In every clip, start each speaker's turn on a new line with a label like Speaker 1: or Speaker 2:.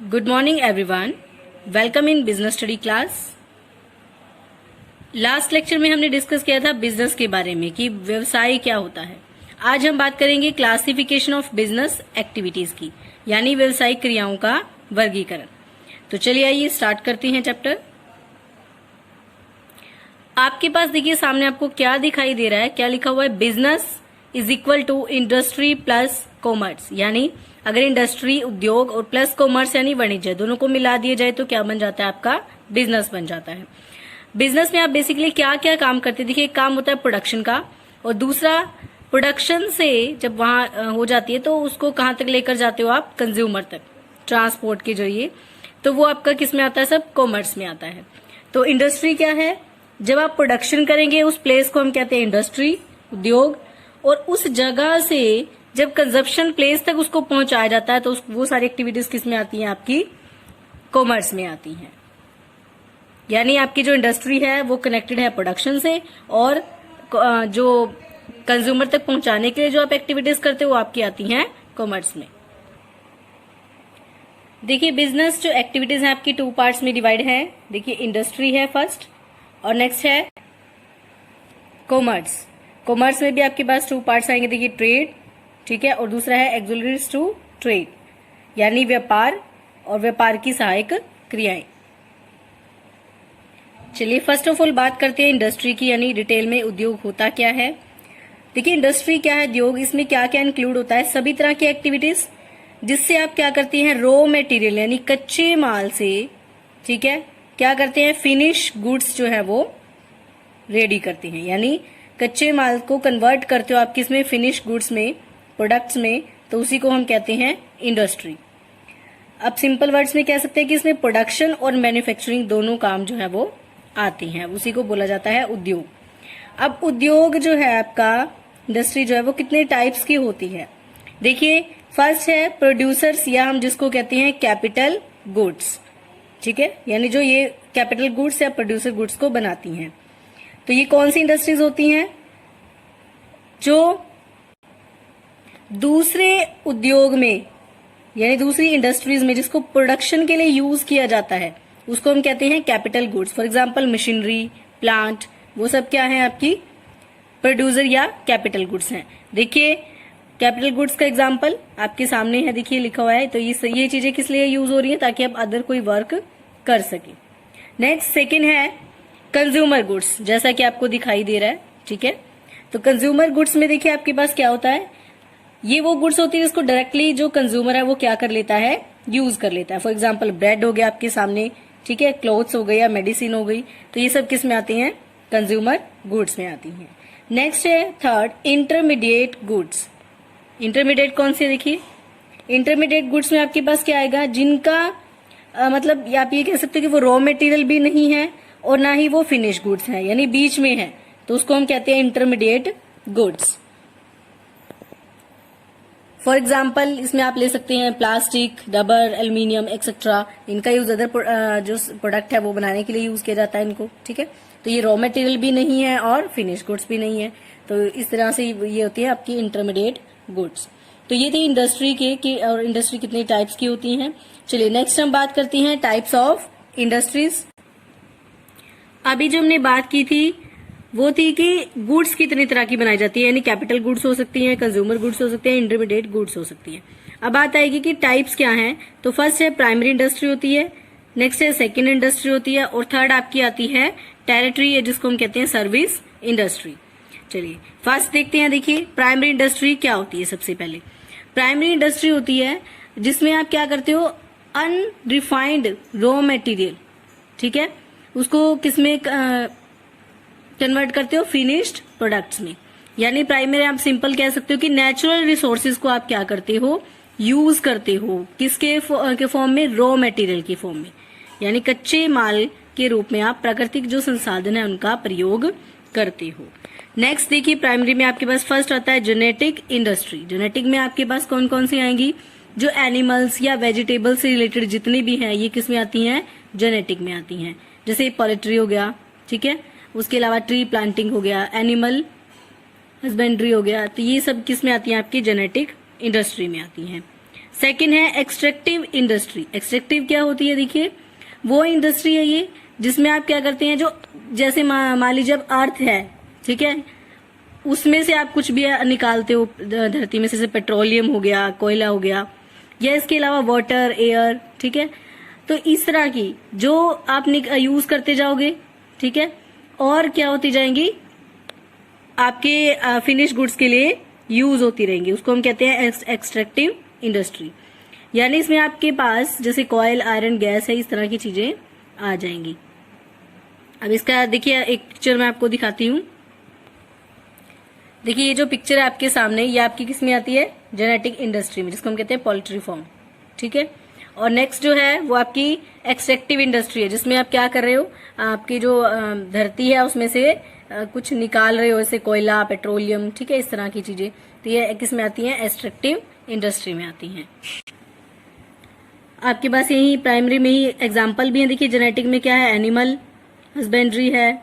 Speaker 1: Good morning everyone, welcome in business study class. Last lecture में हमने discuss किया था बिजनेस के बारे में कि व्यवसाय क्या होता है। आज हम बात करेंगे क्लासिफिकेशन ऑफ बिजनेस एक्टिविटीज की, यानी व्यवसायिक क्रियाओं का वर्गीकरण। तो चलिए आइए स्टार्ट करते हैं चैप्टर। आपके पास देखिए सामने आपको क्या दिखाई दे रहा है, क्या लिखा हुआ है, business is equal to industry plus commerce. यानी अगर इंडस्ट्री उद्योग और प्लस कॉमर्स यानी वाणिज्य दोनों को मिला दिया जाए तो क्या बन जाता है, आपका बिजनेस बन जाता है। बिजनेस में आप बेसिकली क्या क्या काम करते हैं, देखिए एक काम होता है प्रोडक्शन का, और दूसरा प्रोडक्शन से जब वहां हो जाती है तो उसको कहां तक लेकर जाते हो आप, कंज्यूमर तक, ट्रांसपोर्ट के जरिए। तो वो आपका किस में आता है, सब कॉमर्स में आता है। तो इंडस्ट्री क्या है, जब आप प्रोडक्शन करेंगे उस प्लेस को हम कहते हैं इंडस्ट्री, उद्योग, और उस जगह से जब कंजप्शन प्लेस तक उसको पहुंचाया जाता है तो वो सारी एक्टिविटीज किस में आती हैं, आपकी कॉमर्स में आती हैं। यानी आपकी जो इंडस्ट्री है वो कनेक्टेड है प्रोडक्शन से, और जो कंज्यूमर तक पहुंचाने के लिए जो आप एक्टिविटीज करते हो वो आपकी आती हैं कॉमर्स में। देखिए बिजनेस जो एक्टिविटीज है आपकी टू पार्ट्स में डिवाइड है। देखिए इंडस्ट्री है फर्स्ट, और नेक्स्ट है कॉमर्स। कॉमर्स में भी आपके पास टू पार्ट्स आएंगे, देखिए ट्रेड, ठीक है, और दूसरा है एक्सुलरीज टू ट्रेड, यानी व्यापार और व्यापार की सहायक क्रियाएं। चलिए फर्स्ट ऑफ ऑल बात करते हैं इंडस्ट्री की, यानी डिटेल में उद्योग होता क्या है। देखिए इंडस्ट्री क्या है, उद्योग, इसमें क्या क्या इंक्लूड होता है, सभी तरह की एक्टिविटीज जिससे आप क्या करते हैं, रॉ मटेरियल यानी कच्चे माल से, ठीक है, क्या करते हैं, फिनिश गुड्स जो है वो रेडी करते हैं। यानी कच्चे माल को कन्वर्ट करते हो आप किसमें, फिनिश गुड्स में, प्रोडक्ट्स में, तो उसी को हम कहते हैं इंडस्ट्री। अब सिंपल वर्ड्स में कह सकते हैं कि इसमें प्रोडक्शन और मैन्युफैक्चरिंग दोनों काम जो है वो आते हैं, उसी को बोला जाता है उद्योग। अब उद्योग जो है आपका, इंडस्ट्री जो है वो कितने टाइप्स की होती है। देखिए फर्स्ट है प्रोड्यूसर्स, या हम जिसको कहते हैं कैपिटल गुड्स, ठीक है, यानी जो ये कैपिटल गुड्स या प्रोड्यूसर गुड्स को बनाती हैं। तो ये कौन सी इंडस्ट्रीज होती हैं, जो दूसरे उद्योग में यानी दूसरी इंडस्ट्रीज में जिसको प्रोडक्शन के लिए यूज किया जाता है उसको हम कहते हैं capital goods. For example machinery, plant, वो सब क्या है, आपकी प्रोड्यूसर या कैपिटल गुड्स हैं। देखिए कैपिटल गुड्स का एग्जांपल आपके सामने है, देखिए लिखा हुआ है। तो ये चीजें किस लिए यूज हो रही है, ताकि आप अदर कोई वर्क कर सके। नेक्स्ट सेकेंड है कंज्यूमर गुड्स, जैसा कि आपको दिखाई दे रहा है, ठीक है। तो कंज्यूमर गुड्स में देखिए आपके पास क्या होता है, ये वो गुड्स होती है जिसको डायरेक्टली जो कंज्यूमर है वो क्या कर लेता है, यूज कर लेता है। फॉर एग्जांपल ब्रेड हो गया आपके सामने, ठीक है, क्लोथ्स हो गई या मेडिसिन हो गई, तो ये सब किस में आती हैं, कंज्यूमर गुड्स में आती हैं। नेक्स्ट है थर्ड इंटरमीडिएट गुड्स। इंटरमीडिएट कौन सी है, देखिए इंटरमीडिएट गुड्स में आपके पास क्या आएगा, जिनका मतलब आप ये कह सकते हो कि वो रॉ मटेरियल भी नहीं है और ना ही वो फिनिश गुड्स है, यानी बीच में है, तो उसको हम कहते हैं इंटरमीडिएट गुड्स। फॉर एग्जाम्पल इसमें आप ले सकते हैं प्लास्टिक, रबर, एल्यूमिनियम एक्सेट्रा, इनका यूज अदर जो प्रोडक्ट है वो बनाने के लिए यूज किया जाता है इनको, ठीक है। तो ये रॉ मटेरियल भी नहीं है और फिनिश गुड्स भी नहीं है, तो इस तरह से ये होती है आपकी इंटरमीडिएट गुड्स। तो ये थी इंडस्ट्री के और इंडस्ट्री कितनी टाइप्स की होती हैं। चलिए नेक्स्ट हम बात करते हैं टाइप्स ऑफ इंडस्ट्रीज। अभी जो हमने बात की थी वो थी कि गुड्स कितनी तरह की बनाई जाती है, यानी कैपिटल गुड्स हो सकती हैं, कंज्यूमर गुड्स हो सकते हैं, इंटरमीडिएट गुड्स हो सकती हैं। अब बात आएगी कि टाइप्स क्या हैं। तो फर्स्ट है प्राइमरी इंडस्ट्री होती है, नेक्स्ट है सेकेंड इंडस्ट्री होती है, और थर्ड आपकी आती है टेरिटरी, जिसको हम कहते हैं सर्विस इंडस्ट्री। चलिए फर्स्ट देखते हैं। देखिए प्राइमरी इंडस्ट्री क्या होती है, सबसे पहले प्राइमरी इंडस्ट्री होती है जिसमें आप क्या करते हो, अनरिफाइंड रॉ मटेरियल, ठीक है, उसको किसमें कन्वर्ट करते हो, फिनिश्ड प्रोडक्ट्स में। यानी प्राइमरी आप सिंपल कह सकते हो कि नेचुरल रिसोर्सेज को आप क्या करते हो, यूज करते हो, किसके के फॉर्म में, रॉ मटेरियल के फॉर्म में, यानी कच्चे माल के रूप में आप प्राकृतिक जो संसाधन है उनका प्रयोग करते हो। नेक्स्ट देखिए प्राइमरी में आपके पास फर्स्ट आता है जेनेटिक इंडस्ट्री। जेनेटिक में आपके पास कौन कौन सी आएंगी, जो एनिमल्स या वेजिटेबल से रिलेटेड जितनी भी हैं ये किस में आती हैं, जेनेटिक में आती हैं। जैसे पोल्ट्री हो गया, ठीक है, उसके अलावा ट्री प्लांटिंग हो गया, एनिमल हस्बेंड्री हो गया, तो ये सब किस में आती हैं, आपकी जेनेटिक इंडस्ट्री में आती हैं। सेकंड है एक्सट्रैक्टिव इंडस्ट्री। एक्सट्रैक्टिव क्या होती है, देखिए वो इंडस्ट्री है ये जिसमें आप क्या करते हैं, जो जैसे मान लीजिए अब अर्थ है, ठीक है, उसमें से आप कुछ भी निकालते हो धरती में से, जैसे पेट्रोलियम हो गया, कोयला हो गया, या इसके अलावा वाटर, एयर, ठीक है। तो इस तरह की जो आप यूज करते जाओगे, ठीक है, और क्या होती जाएंगी, आपके फिनिश गुड्स के लिए यूज होती रहेंगी, उसको हम कहते हैं एक्सट्रैक्टिव इंडस्ट्री। यानी इसमें आपके पास जैसे कॉयल, आयरन, गैस है, इस तरह की चीजें आ जाएंगी। अब इसका देखिए एक पिक्चर मैं आपको दिखाती हूँ। देखिए ये जो पिक्चर है आपके सामने, ये आपकी किस में आती है, जेनेटिक इंडस्ट्री में, जिसको हम कहते हैं पोल्ट्री फार्म, ठीक है। और नेक्स्ट जो है वो आपकी एक्सट्रैक्टिव इंडस्ट्री है, जिसमें आप क्या कर रहे हो, आपकी जो धरती है उसमें से कुछ निकाल रहे हो, जैसे कोयला, पेट्रोलियम, ठीक है, इस तरह की चीजें। तो ये किस में आती है, एक्सट्रैक्टिव इंडस्ट्री में आती हैं। आपके पास यही प्राइमरी में ही एग्जाम्पल भी है। देखिए जेनेटिक में क्या है, एनिमल हस्बेंड्री है,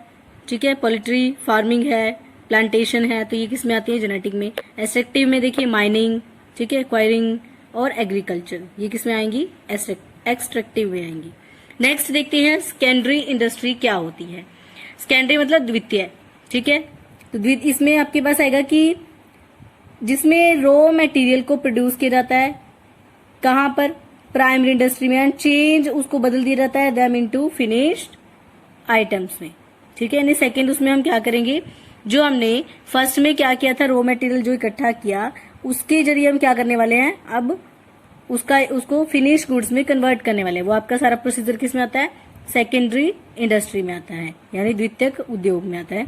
Speaker 1: ठीक है, पोल्ट्री फार्मिंग है, प्लांटेशन है, तो ये किस में आती है, जेनेटिक में। एक्सट्रैक्टिव में देखिए माइनिंग, ठीक है, क्वायरिंग और एग्रीकल्चर, ये किस में आएंगी, एक्सट्रैक्टिव में आएंगी। नेक्स्ट देखते हैं सेकेंडरी इंडस्ट्री क्या होती है। सेकेंडरी मतलब द्वितीय, ठीक है। तो इसमें आपके पास आएगा कि जिसमें रॉ मटेरियल को प्रोड्यूस किया जाता है, कहां पर, प्राइमरी इंडस्ट्री में, एंड चेंज उसको बदल दिया जाता है देम इनटू फिनिश्ड आइटम्स में, ठीक है। यानी सेकेंड उसमें हम क्या करेंगे, जो हमने फर्स्ट में क्या किया था, रॉ मटेरियल जो इकट्ठा किया, उसके जरिए हम क्या करने वाले हैं, अब उसको फिनिश गुड्स में कन्वर्ट करने वाले हैं। वो आपका सारा प्रोसीजर किस में आता है, सेकेंडरी इंडस्ट्री में आता है, यानी द्वितीयक उद्योग में आता है।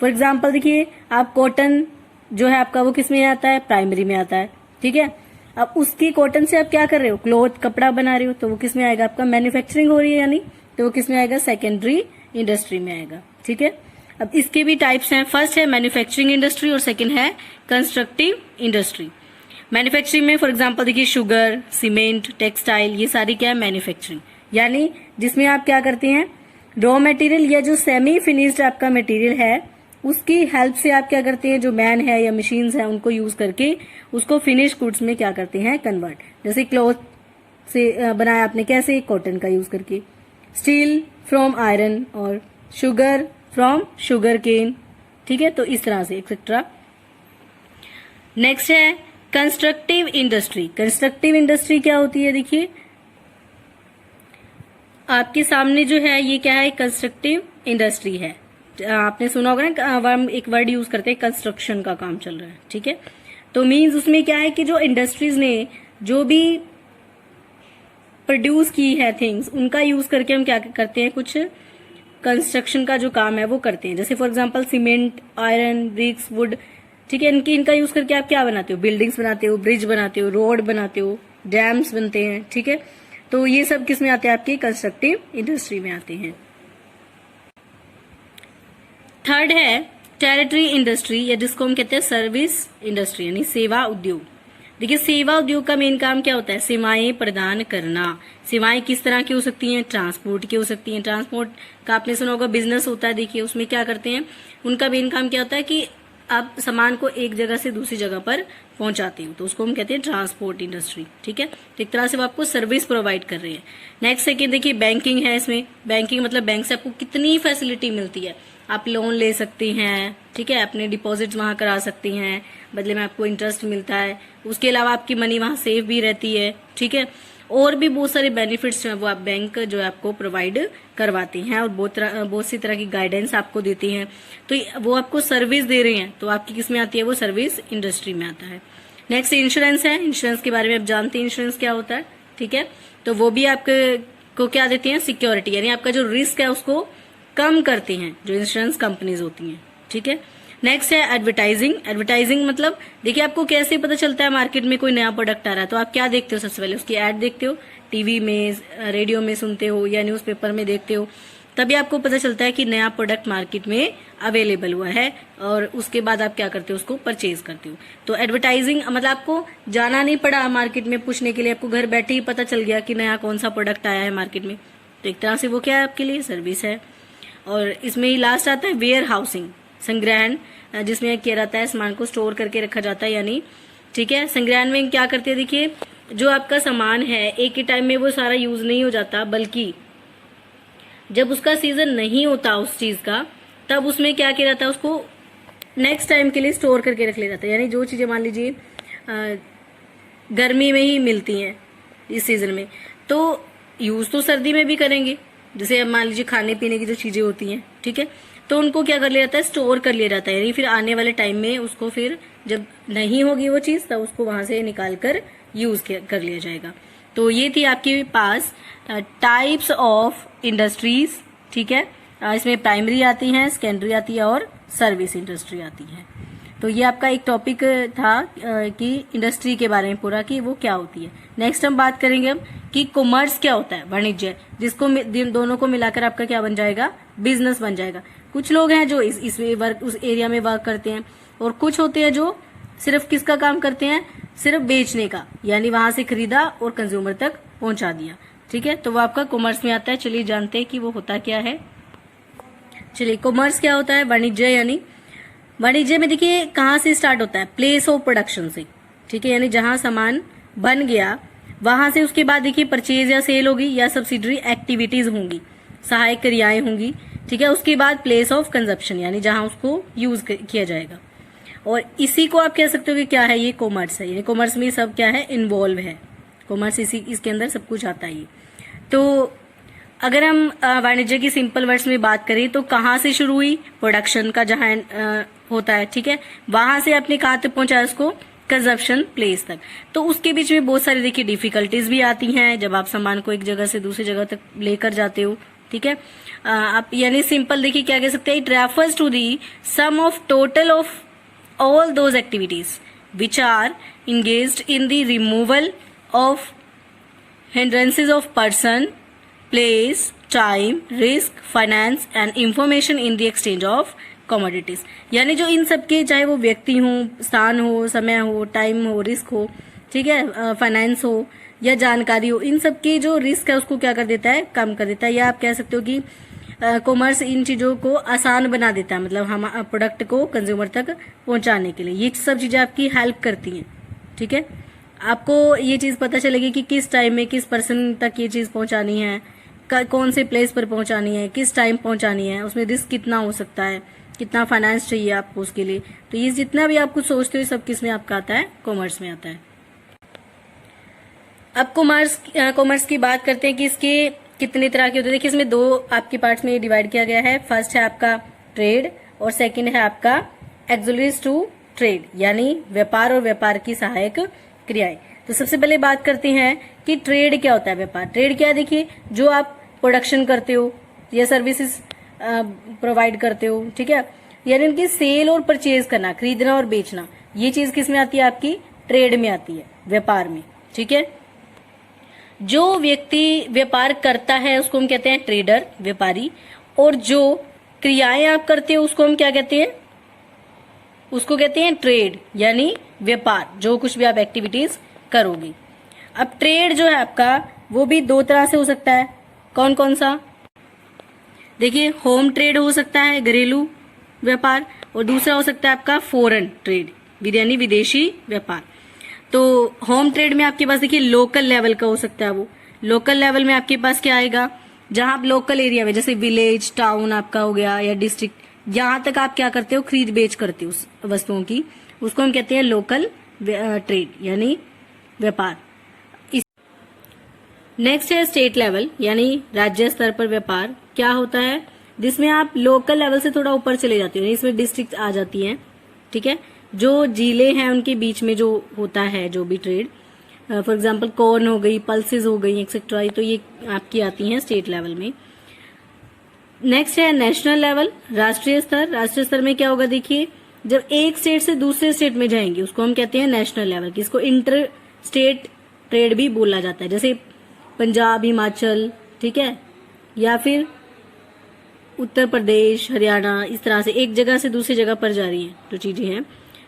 Speaker 1: फॉर एग्जाम्पल देखिए आप कॉटन जो है आपका, वो किस में आता है, प्राइमरी में आता है, ठीक है। अब उसकी कॉटन से आप क्या कर रहे हो, क्लॉथ, कपड़ा बना रहे हो, तो वो किस में आएगा, आपका मैन्युफैक्चरिंग हो रही है, यानी तो वो किस में आएगा, सेकेंडरी इंडस्ट्री में आएगा, ठीक है। अब इसके भी टाइप्स हैं, फर्स्ट है मैन्युफैक्चरिंग इंडस्ट्री और सेकंड है कंस्ट्रक्टिव इंडस्ट्री। मैन्युफैक्चरिंग में फॉर एग्जांपल देखिए शुगर, सीमेंट, टेक्सटाइल, ये सारी क्या है, मैन्युफैक्चरिंग, यानी जिसमें आप क्या करते हैं, रॉ मटेरियल या जो सेमी फिनिश्ड आपका मटेरियल है, उसकी हेल्प से आप क्या करते हैं, जो मैन है या मशीन्स है, उनको यूज करके उसको फिनिश गुड्स में क्या करते हैं, कन्वर्ट। जैसे क्लॉथ से बनाया आपने, कैसे, कॉटन का यूज करके, स्टील फ्रॉम आयरन, और शुगर फ्रॉम शुगर केन, ठीक है, तो इस तरह से एक्सेट्रा। नेक्स्ट है कंस्ट्रक्टिव इंडस्ट्री। कंस्ट्रक्टिव इंडस्ट्री क्या होती है, देखिए आपके सामने जो है ये क्या है, कंस्ट्रक्टिव इंडस्ट्री है। आपने सुना होगा ना, हम एक वर्ड यूज करते हैं, कंस्ट्रक्शन का काम चल रहा है, ठीक है। तो मीन्स उसमें क्या है कि जो इंडस्ट्रीज ने जो भी प्रोड्यूस की है थिंग्स, उनका यूज करके हम क्या करते हैं, कुछ कंस्ट्रक्शन का जो काम है वो करते हैं। जैसे for example cement, iron, bricks, wood, ठीक है, इनका यूज करके आप क्या बनाते हो, बिल्डिंग्स बनाते हो, ब्रिज बनाते हो, रोड बनाते हो, डैम्स बनते हैं, ठीक है। तो ये सब किस में आते हैं, आपकी कंस्ट्रक्टिव इंडस्ट्री में आते हैं। थर्ड है टेरिटरी इंडस्ट्री, या जिसको हम कहते हैं सर्विस इंडस्ट्री, यानी सेवा उद्योग। देखिए सेवा उद्योग का मेन काम क्या होता है, सेवाएं प्रदान करना। सेवाएं किस तरह की हो सकती हैं, ट्रांसपोर्ट की हो सकती हैं। ट्रांसपोर्ट का आपने सुना होगा, बिजनेस होता है, देखिए उसमें क्या करते हैं, उनका मेन काम क्या होता है कि आप सामान को एक जगह से दूसरी जगह पर पहुंचाते हो, तो उसको हम कहते हैं ट्रांसपोर्ट इंडस्ट्री, ठीक है। तो एक तरह से वो आपको सर्विस प्रोवाइड कर रहे हैं। नेक्स्ट सेकेंड देखिए बैंकिंग है। इसमें बैंकिंग मतलब बैंक से आपको कितनी फैसिलिटी मिलती है, आप लोन ले सकते हैं, ठीक है, अपने डिपॉजिट वहां करा सकते हैं, बदले में आपको इंटरेस्ट मिलता है। उसके अलावा आपकी मनी वहां सेफ भी रहती है, ठीक है। और भी बहुत सारे बेनिफिट्स जो है वो आप बैंक जो है आपको प्रोवाइड करवाते हैं, और बहुत सी तरह की गाइडेंस आपको देती हैं। तो वो आपको सर्विस दे रहे हैं, तो आपकी किस में आती है, वो सर्विस इंडस्ट्री में आता है। नेक्स्ट इंश्योरेंस है। इंश्योरेंस के बारे में आप जानते हैं इंश्योरेंस क्या होता है, ठीक है। तो वो भी आपको क्या देती है, सिक्योरिटी, यानी आपका जो रिस्क है उसको कम करते हैं जो इंश्योरेंस कंपनीज होती हैं, ठीक है। नेक्स्ट है एडवर्टाइजिंग। एडवर्टाइजिंग मतलब देखिए आपको कैसे पता चलता है मार्केट में कोई नया प्रोडक्ट आ रहा है, तो आप क्या देखते हो, सबसे पहले उसकी एड देखते हो, टीवी में, रेडियो में सुनते हो या न्यूज़पेपर में देखते हो, तभी आपको पता चलता है कि नया प्रोडक्ट मार्केट में अवेलेबल हुआ है, और उसके बाद आप क्या करते हो, उसको परचेज करते हो। तो एडवर्टाइजिंग मतलब आपको जाना नहीं पड़ा मार्केट में पूछने के लिए, आपको घर बैठे ही पता चल गया कि नया कौन सा प्रोडक्ट आया है मार्केट में। तो एक तरह से वो क्या है, आपके लिए सर्विस है। और इसमें ही लास्ट आता है वेयर हाउसिंग, संग्रहण, जिसमें क्या रहता है, सामान को स्टोर करके रखा जाता है, यानी ठीक है। संग्रहण में क्या करते हैं, देखिए जो आपका सामान है एक ही टाइम में वो सारा यूज नहीं हो जाता, बल्कि जब उसका सीजन नहीं होता उस चीज का, तब उसमें क्या किया जाता है, उसको नेक्स्ट टाइम के लिए स्टोर करके रख लिया जाता है। यानी जो चीजें मान लीजिए गर्मी में ही मिलती हैं इस सीजन में, तो यूज तो सर्दी में भी करेंगे। जैसे अब मान लीजिए खाने पीने की जो चीजें होती हैं, ठीक है, तो उनको क्या कर लिया जाता है, स्टोर कर लिया जाता है। यानी फिर आने वाले टाइम में उसको फिर जब नहीं होगी वो चीज, तब उसको वहां से निकाल कर यूज कर लिया जाएगा। तो ये थी आपके पास टाइप्स ऑफ इंडस्ट्रीज, ठीक है। इसमें प्राइमरी आती हैं, सेकेंडरी आती है और सर्विस इंडस्ट्री आती है। तो ये आपका एक टॉपिक था कि इंडस्ट्री के बारे में पूरा, कि वो क्या होती है। नेक्स्ट हम बात करेंगे अब कि कॉमर्स क्या होता है, वाणिज्य, जिसको दोनों को मिलाकर आपका क्या बन जाएगा, बिजनेस बन जाएगा। कुछ लोग हैं जो इसमें वर्क, उस एरिया में वर्क करते हैं, और कुछ होते हैं जो सिर्फ किसका काम करते हैं, सिर्फ बेचने का, यानी वहां से खरीदा और कंज्यूमर तक पहुंचा दिया, ठीक है। तो वो आपका कॉमर्स में आता है। चलिए जानते हैं कि वो होता क्या है। चलिए, कॉमर्स क्या होता है, वाणिज्य, यानी वाणिज्य में देखिए कहाँ से स्टार्ट होता है, प्लेस ऑफ प्रोडक्शन से, ठीक है। यानी जहां सामान बन गया वहां से उसके बाद देखिए परचेज या सेल होगी, या सब्सिडरी एक्टिविटीज होंगी, सहायक क्रियाएं होंगी, ठीक है। उसके बाद प्लेस ऑफ कंजप्शन, यानी जहां उसको यूज किया जाएगा, और इसी को आप कह सकते हो कि क्या है, ये कॉमर्स है। यानी कॉमर्स में सब क्या है, इन्वॉल्व है कॉमर्स, इसके अंदर सब कुछ आता है ये। तो अगर हम वाणिज्य की सिंपल वर्ड्स में बात करें तो कहाँ से शुरू हुई, प्रोडक्शन का जहां होता है, ठीक है, वहां से आपने कहाँ तक पहुंचाया उसको, कंजप्शन प्लेस तक। तो उसके बीच में बहुत सारी देखिए डिफिकल्टीज भी आती हैं जब आप सामान को एक जगह से दूसरी जगह तक लेकर जाते हो, ठीक है। आप यानी सिंपल देखिए क्या कह सकते हैं, it refers to the sum of total of all those activities which are engaged in the removal of hindrances of person, place, time, risk, finance and information in the exchange of commodities। यानी जो इन सबके, चाहे वो व्यक्ति हो, स्थान हो, समय हो, टाइम हो, रिस्क हो, ठीक है, फाइनेंस हो या जानकारी हो, इन सबकी जो रिस्क है उसको क्या कर देता है, कम कर देता है। या आप कह सकते हो कि कॉमर्स इन चीजों को आसान बना देता है, मतलब हम प्रोडक्ट को कंज्यूमर तक पहुंचाने के लिए ये सब चीजें आपकी हेल्प करती हैं, ठीक है। आपको ये चीज पता चलेगी कि किस टाइम में किस पर्सन तक ये चीज पहुंचानी है, कौन से प्लेस पर पहुंचानी है, किस टाइम पहुंचानी है, उसमें रिस्क कितना हो सकता है, कितना फाइनेंस चाहिए आपको उसके लिए। तो ये जितना भी आप कुछ सोचते हो सब किस में आपका आता है, कॉमर्स में आता है। अब कॉमर्स की बात करते हैं कि इसके कितने तरह के होते हैं। देखिए इसमें दो आपके पार्ट्स में डिवाइड किया गया है। फर्स्ट है आपका ट्रेड और सेकंड है आपका एक्सुलरीज टू ट्रेड, यानी व्यापार और व्यापार की सहायक क्रियाएं। तो सबसे पहले बात करते हैं कि ट्रेड क्या होता है, व्यापार। ट्रेड क्या है, देखिए जो आप प्रोडक्शन करते हो या सर्विसेज प्रोवाइड करते हो, ठीक है, यानी उनकी सेल और परचेज करना, खरीदना और बेचना, ये चीज किस में आती है, आपकी ट्रेड में आती है, व्यापार में, ठीक है। जो व्यक्ति व्यापार करता है उसको हम कहते हैं ट्रेडर, व्यापारी, और जो क्रियाएं आप करते हो उसको हम क्या कहते हैं, उसको कहते हैं ट्रेड, यानी व्यापार, जो कुछ भी आप एक्टिविटीज करोगे। अब ट्रेड जो है आपका वो भी दो तरह से हो सकता है। कौन कौन सा, देखिए होम ट्रेड हो सकता है, घरेलू व्यापार, और दूसरा हो सकता है आपका फॉरेन ट्रेड, यानी विदेशी व्यापार। तो होम ट्रेड में आपके पास देखिए लोकल लेवल का हो सकता है। वो लोकल लेवल में आपके पास क्या आएगा, जहां आप लोकल एरिया में, जैसे विलेज, टाउन आपका हो गया या डिस्ट्रिक्ट, यहां तक आप क्या करते हो, खरीद बेच करते हो उस वस्तुओं की, उसको हम कहते हैं लोकल ट्रेड, यानी व्यापार। नेक्स्ट है स्टेट लेवल, यानी राज्य स्तर पर व्यापार। क्या होता है, जिसमें आप लोकल लेवल से थोड़ा ऊपर चले जाते हो, इसमें डिस्ट्रिक्ट आ जाती हैं, ठीक है। जो जिले हैं उनके बीच में जो होता है जो भी ट्रेड, फॉर एग्जांपल कॉर्न हो गई, पल्सेस हो गई, एक्सेट्रा, तो ये आपकी आती हैं स्टेट लेवल में। नेक्स्ट है नेशनल लेवल, राष्ट्रीय स्तर। राष्ट्रीय स्तर में क्या होगा, देखिए जब एक स्टेट से दूसरे स्टेट में जाएंगे उसको हम कहते हैं नेशनल लेवल, इसको इंटर स्टेट ट्रेड भी बोला जाता है। जैसे पंजाब, हिमाचल, ठीक है, या फिर उत्तर प्रदेश, हरियाणा, इस तरह से एक जगह से दूसरी जगह पर जा रही है जो चीजें हैं,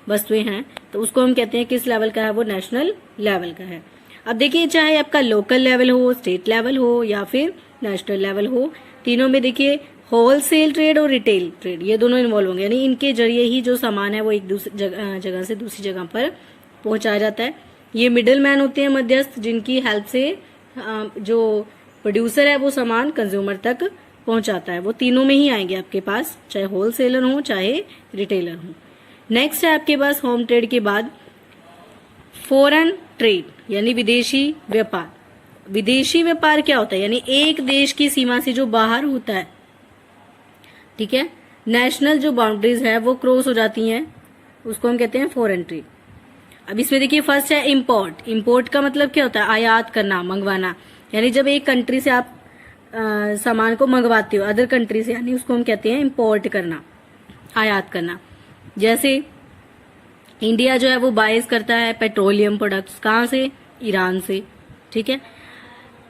Speaker 1: वस्तुएं हैं, तो उसको हम कहते हैं किस लेवल का है, वो नेशनल लेवल का है। अब देखिए चाहे आपका लोकल लेवल हो, स्टेट लेवल हो या फिर नेशनल लेवल हो, तीनों में देखिए होलसेल ट्रेड और रिटेल ट्रेड ये दोनों इन्वॉल्व होंगे, यानी इनके जरिए ही जो सामान है वो एक दूसरी जगह से दूसरी जगह पर पहुंचाया जाता है। ये मिडिल मैन होते हैं, मध्यस्थ, जिनकी हेल्प से जो प्रोड्यूसर है वो सामान कंज्यूमर तक पहुंचाता है। वो तीनों में ही आएंगे आपके पास, चाहे होलसेलर हो चाहे रिटेलर हो। नेक्स्ट है आपके पास होम ट्रेड के बाद फॉरेन ट्रेड, यानी विदेशी व्यापार। विदेशी व्यापार क्या होता है? यानी एक देश की सीमा से जो बाहर होता है, ठीक है, नेशनल जो बाउंड्रीज है वो क्रॉस हो जाती हैं, उसको हम कहते हैं फॉरेन ट्रेड। अब इसमें देखिए फर्स्ट है इंपोर्ट। इंपोर्ट का मतलब क्या होता है? आयात करना, मंगवाना। यानी जब एक कंट्री से आप सामान को मंगवाते हो अदर कंट्री से, यानी उसको हम कहते हैं इंपोर्ट करना, आयात करना। जैसे इंडिया जो है वो बाइज करता है पेट्रोलियम प्रोडक्ट्स, कहाँ से? ईरान से, ठीक है।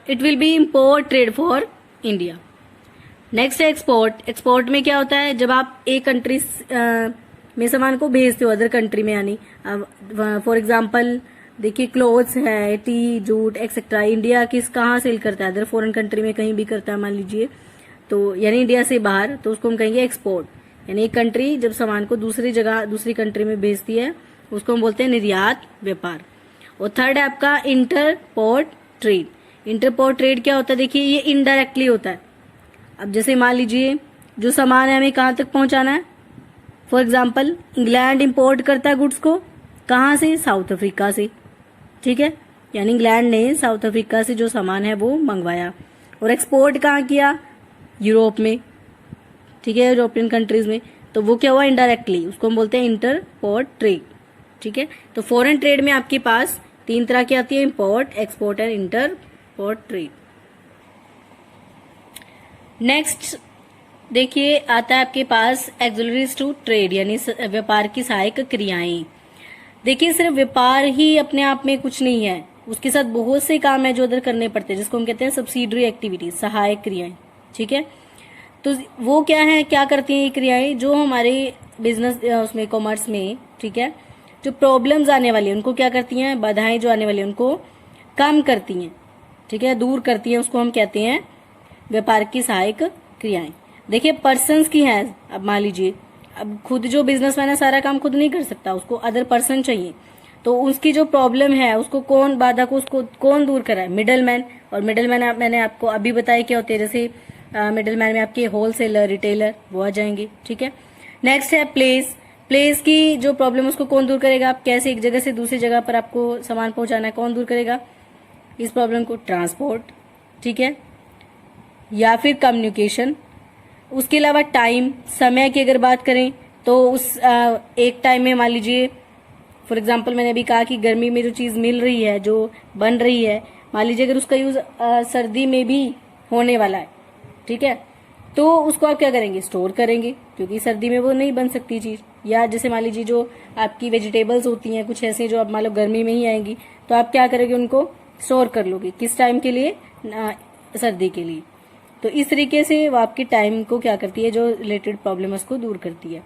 Speaker 1: It will be import trade for India. Next है एक्सपोर्ट। एक्सपोर्ट में क्या होता है? जब आप एक कंट्री में सामान को भेजते हो अदर कंट्री में, यानी फॉर एग्जाम्पल देखिए क्लोथ्स है, टी, जूट एक्सेट्रा, इंडिया कहाँ सेल करता है? अदर फॉरेन कंट्री में कहीं भी करता है मान लीजिए, तो यानी इंडिया से बाहर, तो उसको हम कहेंगे एक्सपोर्ट। यानी एक कंट्री जब सामान को दूसरी जगह दूसरी कंट्री में भेजती है उसको हम बोलते हैं निर्यात व्यापार। और थर्ड है आपका इंटरपोर्ट ट्रेड। इंटरपोर्ट ट्रेड क्या होता है? देखिए ये इनडायरेक्टली होता है। अब जैसे मान लीजिए जो सामान है हमें कहाँ तक पहुंचाना है, फॉर एग्जाम्पल इंग्लैंड इंपोर्ट करता है गुड्स को, कहाँ से? साउथ अफ्रीका से, ठीक है। यानी इंग्लैंड ने साउथ अफ्रीका से जो सामान है वो मंगवाया। और एक्सपोर्ट कहाँ किया? यूरोप में, ठीक है, यूरोपियन कंट्रीज में। तो वो क्या हुआ? इनडायरेक्टली, उसको हम बोलते हैं इंटरपोर्ट ट्रेड, ठीक है। तो फॉरेन ट्रेड में आपके पास तीन तरह की आती है, import, export and entrepot trade. Next देखिए आता है आपके पास एक्सिलरीज टू ट्रेड, यानी व्यापार की सहायक क्रियाएं। देखिए सिर्फ व्यापार ही अपने आप में कुछ नहीं है, उसके साथ बहुत से काम है जो उधर करने पड़ते हैं, जिसको हम कहते हैं सब्सिडरी एक्टिविटीज, सहायक क्रियाएं, ठीक है। तो वो क्या है, क्या करती हैं ये क्रियाएं? जो हमारे बिजनेस उसमें कॉमर्स में, ठीक है, जो प्रॉब्लम्स आने वाली है उनको क्या करती हैं? बाधाएं जो आने वाली है उनको कम करती हैं, ठीक है, दूर करती हैं। उसको हम कहते हैं व्यापार की सहायक क्रियाएं। देखिए पर्सन्स की है, अब मान लीजिए अब खुद जो बिजनेसमैन है सारा काम खुद नहीं कर सकता, उसको अदर पर्सन चाहिए। तो उसकी जो प्रॉब्लम है उसको कौन, बाधा को उसको कौन दूर कराए? Middle man. और मिडल मैन मैंने आपको अभी बताया क्या होते हैं, जैसे मिडल मैन में आपके होलसेलर, रिटेलर वो आ जाएंगे, ठीक है। नेक्स्ट है प्लेस। प्लेस की जो प्रॉब्लम उसको कौन दूर करेगा? आप कैसे एक जगह से दूसरी जगह पर आपको सामान पहुंचाना है, कौन दूर करेगा इस प्रॉब्लम को? ट्रांसपोर्ट, ठीक है, या फिर कम्युनिकेशन। उसके अलावा टाइम, समय की अगर बात करें तो उस एक टाइम में मान लीजिए फॉर एग्जांपल मैंने अभी कहा कि गर्मी में जो चीज मिल रही है, जो बन रही है, मान लीजिए अगर उसका यूज सर्दी में भी होने वाला है, ठीक है, तो उसको आप क्या करेंगे? स्टोर करेंगे, क्योंकि सर्दी में वो नहीं बन सकती चीज। या जैसे मान लीजिए जो आपकी वेजिटेबल्स होती हैं कुछ ऐसे जो अब मान लो गर्मी में ही आएंगी, तो आप क्या करोगे? उनको स्टोर कर लोगे, किस टाइम के लिए? सर्दी के लिए। तो इस तरीके से वो आपकी टाइम को क्या करती है, जो रिलेटेड प्रॉब्लम उसको दूर करती है।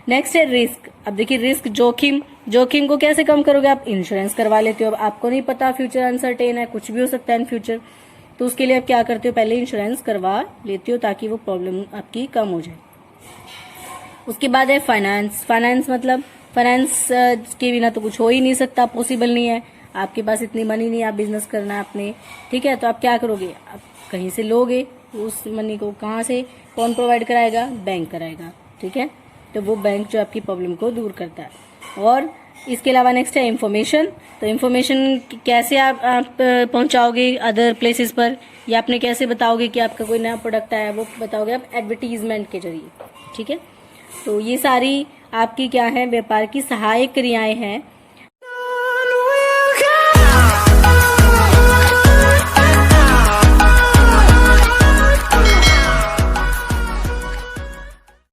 Speaker 1: नेक्स्ट है रिस्क। अब देखिए रिस्क, जोखिम। जोखिम को कैसे कम करोगे? आप इंश्योरेंस करवा लेते हो। अब आपको नहीं पता, फ्यूचर अनसर्टेन है, कुछ भी हो सकता है इन फ्यूचर, तो उसके लिए आप क्या करते हो? पहले इंश्योरेंस करवा लेते हो ताकि वो प्रॉब्लम आपकी कम हो जाए। उसके बाद है फाइनेंस। फाइनेंस मतलब फाइनेंस के बिना तो कुछ हो ही नहीं सकता, पॉसिबल नहीं है। आपके पास इतनी मनी नहीं है, आप बिजनेस करना है आपने, ठीक है, तो आप क्या करोगे? आप कहीं से लोगे, उस मनी को कहाँ से, कौन प्रोवाइड कराएगा? बैंक कराएगा, ठीक है। तो वो बैंक जो आपकी प्रॉब्लम को दूर करता है। और इसके अलावा नेक्स्ट है इंफॉर्मेशन। तो इंफॉर्मेशन कैसे आप पहुंचाओगे अदर प्लेसेस पर, या आपने कैसे बताओगे कि आपका कोई नया प्रोडक्ट आया, वो बताओगे आप एडवर्टीजमेंट के जरिए, ठीक है। तो ये सारी आपकी क्या है, व्यापार की सहायक क्रियाएं हैं